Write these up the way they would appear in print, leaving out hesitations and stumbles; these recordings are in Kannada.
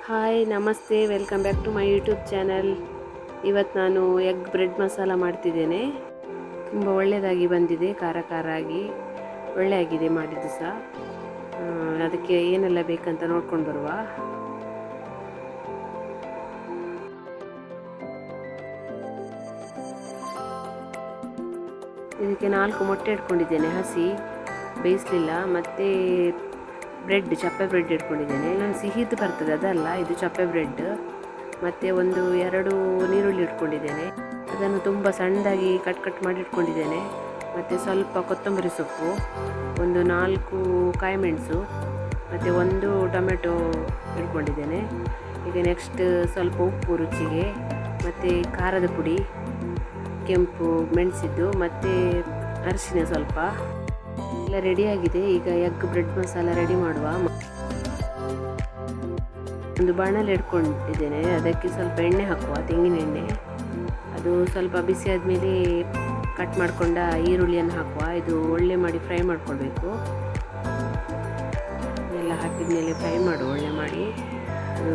ಹಾಯ್ ನಮಸ್ತೆ, welcome back to my YouTube channel. ಇವತ್ತು ನಾನು ಎಗ್ ಬ್ರೆಡ್ ಮಸಾಲ ಮಾಡ್ತಿದ್ದೇನೆ. ತುಂಬ ಒಳ್ಳೆಯದಾಗಿ ಬಂದಿದೆ, ಖಾರ ಖಾರ ಆಗಿ ಒಳ್ಳೆಯಾಗಿದೆ ಮಾಡಿದ್ದು ಸಹ. ಅದಕ್ಕೆ ಏನೆಲ್ಲ ಬೇಕಂತ ನೋಡ್ಕೊಂಡು ಬರುವ. ಇದಕ್ಕೆ 4 ಮೊಟ್ಟೆ ಇಟ್ಕೊಂಡಿದ್ದೇನೆ, ಹಸಿ ಬೇಯಿಸಲಿಲ್ಲ. ಮತ್ತು ಬ್ರೆಡ್, ಚಪ್ಪೆ ಬ್ರೆಡ್ ಇಟ್ಕೊಂಡಿದ್ದೇನೆ. ನಾನು ಸಿಹಿದ್ದು ಬರ್ತದೆ ಅದಲ್ಲ, ಇದು ಚಪ್ಪೆ ಬ್ರೆಡ್. ಮತ್ತು 2 ನೀರುಳ್ಳಿ ಇಟ್ಕೊಂಡಿದ್ದೇನೆ, ಅದನ್ನು ತುಂಬ ಸಣ್ಣದಾಗಿ ಕಟ್ ಮಾಡಿ ಇಟ್ಕೊಂಡಿದ್ದೇನೆ. ಮತ್ತು ಸ್ವಲ್ಪ ಕೊತ್ತಂಬರಿ ಸೊಪ್ಪು, 4 ಕಾಯಿ ಮೆಣಸು, ಮತ್ತು 1 ಟೊಮೆಟೊ ಇಟ್ಕೊಂಡಿದ್ದೇನೆ. ಈಗ ನೆಕ್ಸ್ಟ್ ಸ್ವಲ್ಪ ಉಪ್ಪು ರುಚಿಗೆ, ಮತ್ತು ಖಾರದ ಪುಡಿ, ಕೆಂಪು ಮೆಣಸಿದ್ದು, ಮತ್ತು ಅರಿಶಿನ ಸ್ವಲ್ಪ ಎಲ್ಲ ರೆಡಿಯಾಗಿದೆ. ಈಗ ಎಗ್ ಬ್ರೆಡ್ ಮಸಾಲ ರೆಡಿ ಮಾಡುವ. ಒಂದು ಬಾಣಲೆ ಇಟ್ಕೊಂಡಿದ್ದೇನೆ, ಅದಕ್ಕೆ ಸ್ವಲ್ಪ ಎಣ್ಣೆ ಹಾಕುವ, ತೆಂಗಿನ ಎಣ್ಣೆ. ಅದು ಸ್ವಲ್ಪ ಬಿಸಿ ಆದಮೇಲೆ ಕಟ್ ಮಾಡಿಕೊಂಡ ಈರುಳ್ಳಿಯನ್ನು ಹಾಕುವ. ಇದು ಒಳ್ಳೆ ಮಾಡಿ ಫ್ರೈ ಮಾಡ್ಕೊಳ್ಬೇಕು. ಎಲ್ಲ ಹಾಕಿದ ಮೇಲೆ ಫ್ರೈ ಮಾಡು, ಒಳ್ಳೆ ಮಾಡಿ. ಅದು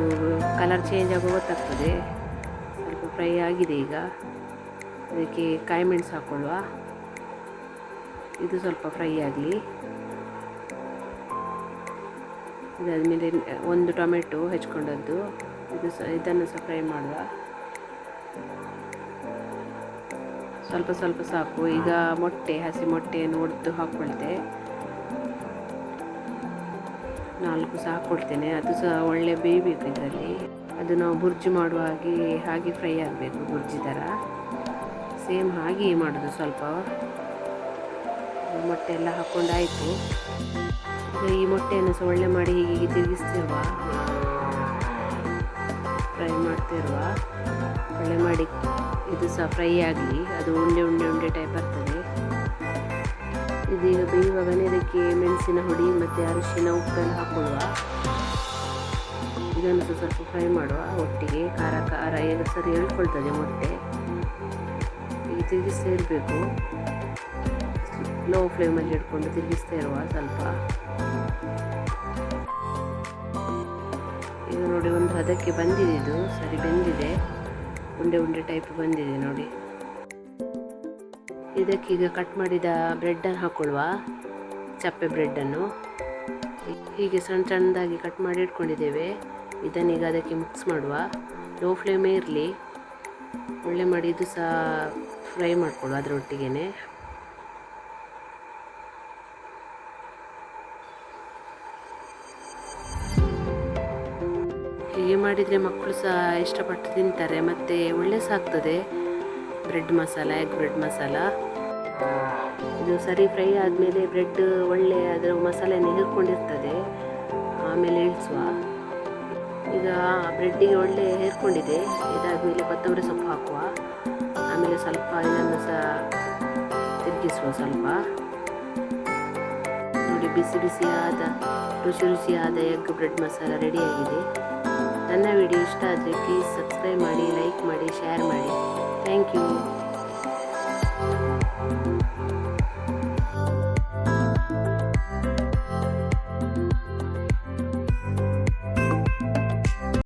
ಕಲರ್ ಚೇಂಜ್ ಆಗೋ ಗೊತ್ತಾಗ್ತದೆ. ಸ್ವಲ್ಪ ಫ್ರೈ ಆಗಿದೆ. ಈಗ ಅದಕ್ಕೆ ಕಾಯಿ ಮೆಣಸು ಹಾಕ್ಕೊಳ್ಳುವ. ಇದು ಸ್ವಲ್ಪ ಫ್ರೈ ಆಗಲಿ. ಇದಾದಮೇಲೆ 1 ಟೊಮೆಟೊ ಹೆಚ್ಕೊಂಡದ್ದು, ಇದನ್ನು ಸಹ ಫ್ರೈ ಮಾಡುವ. ಸ್ವಲ್ಪ ಸಾಕು. ಈಗ ಮೊಟ್ಟೆ, ಹಸಿ ಮೊಟ್ಟೆಯನ್ನು ಒಡೆದು ಹಾಕ್ಕೊಳ್ತೆ. 4 ಸಹ ಹಾಕ್ಕೊಳ್ತೇನೆ. ಅದು ಸಹ ಒಳ್ಳೆ ಬೇಯಬೇಕು ಇದರಲ್ಲಿ. ಅದು ನಾವು ಬುರ್ಜಿ ಮಾಡುವ ಹಾಗೆ ಫ್ರೈ ಆಗಬೇಕು, ಬುರ್ಜಿ ಥರ. ಸೇಮ್ ಹಾಗೆ ಮಾಡೋದು. ಸ್ವಲ್ಪ ಮೊಟ್ಟೆ ಎಲ್ಲ ಹಾಕ್ಕೊಂಡಾಯಿತು. ಈ ಮೊಟ್ಟೆಯನ್ನು ಸಹ ಒಳ್ಳೆ ಮಾಡಿ ಹೀಗೆ ತಿರುಗಿಸ್ತಿರುವ, ಫ್ರೈ ಮಾಡ್ತಿರುವ. ಒಳ್ಳೆ ಮಾಡಿ ಇದು ಸಹ ಫ್ರೈ ಆಗಲಿ. ಅದು ಉಂಡೆ ಟೈಪ್ ಬರ್ತದೆ. ಇದೀಗ ಬೇಯುವಾಗಲೇ ಇದಕ್ಕೆ ಮೆಣಸಿನ ಹುಡಿ ಮತ್ತು ಅರಿಶಿನ, ಉಪ್ಪೆಲ್ಲ ಹಾಕ್ಕೊಳ್ಳುವ. ಇದನ್ನು ಸಹ ಸ್ವಲ್ಪ ಫ್ರೈ ಮಾಡುವ ಒಟ್ಟಿಗೆ. ಖಾರ ಈಗ ಸರಿ ಎಳ್ಕೊಳ್ತದೆ ಮೊಟ್ಟೆ. ಈಗ ತಿರುಗಿಸ್ತಾ ಇರಬೇಕು, ಲೋ ಫ್ಲೇಮಲ್ಲಿ ಇಟ್ಕೊಂಡು ತಿರುಗಿಸ್ತಾ ಇರುವ ಸ್ವಲ್ಪ. ಈಗ ನೋಡಿ, ಒಂದು ಹದಕ್ಕೆ ಬಂದಿದೆ, ಇದು ಸರಿ ಬೆಂದಿದೆ. ಉಂಡೆ ಟೈಪ್ ಬಂದಿದೆ ನೋಡಿ. ಇದಕ್ಕೀಗ ಕಟ್ ಮಾಡಿದ ಬ್ರೆಡ್ಡನ್ನು ಹಾಕ್ಕೊಳ್ಳುವ, ಚಪ್ಪೆ ಬ್ರೆಡ್ಡನ್ನು. ಹೀಗೆ ಸಣ್ಣದಾಗಿ ಕಟ್ ಮಾಡಿ ಇಟ್ಕೊಂಡಿದ್ದೇವೆ. ಇದನ್ನೀಗ ಅದಕ್ಕೆ ಮಿಕ್ಸ್ ಮಾಡುವ. ಲೋ ಫ್ಲೇಮೇ ಇರಲಿ. ಒಳ್ಳೆ ಮಾಡಿ ಇದು ಸಹ ಫ್ರೈ ಮಾಡ್ಕೊಳ್ಳುವ ಅದರೊಟ್ಟಿಗೆ. ಹೀಗೆ ಮಾಡಿದರೆ ಮಕ್ಕಳು ಸಹ ಇಷ್ಟಪಟ್ಟು ತಿಂತಾರೆ. ಮತ್ತು ಒಳ್ಳೆ ಸಹ ಆಗ್ತದೆ bread masala, egg bread masala. ಇದು ಸರಿ ಫ್ರೈ ಆದಮೇಲೆ ಬ್ರೆಡ್ ಒಳ್ಳೆ ಅದರ ಮಸಾಲೆಯನ್ನು ಹೀರ್ಕೊಂಡಿರ್ತದೆ. ಆಮೇಲೆ ಇಳಿಸುವ. ಈಗ ಬ್ರೆಡ್ಡಿಗೆ ಒಳ್ಳೆ ಹೇರ್ಕೊಂಡಿದೆ. ಇದಾದಮೇಲೆ ಕೊತ್ತಂಬರಿ ಸೊಪ್ಪು ಹಾಕುವ. ಆಮೇಲೆ ಸ್ವಲ್ಪ ಇದನ್ನು ಸಹ ತಿರುಗಿಸುವ ಸ್ವಲ್ಪ. ನೋಡಿ, ಬಿಸಿಯಾದ ರುಚಿಯಾದ ಎಗ್ ಬ್ರೆಡ್ ಮಸಾಲ ರೆಡಿಯಾಗಿದೆ. ನನ್ನ ವಿಡಿಯೋ ಇಷ್ಟ ಆದರೆ ಪ್ಲೀಸ್ ಸಬ್ಸ್ಕ್ರೈಬ್ ಮಾಡಿ, ಲೈಕ್ ಮಾಡಿ, ಶೇರ್ ಮಾಡಿ. Thank you.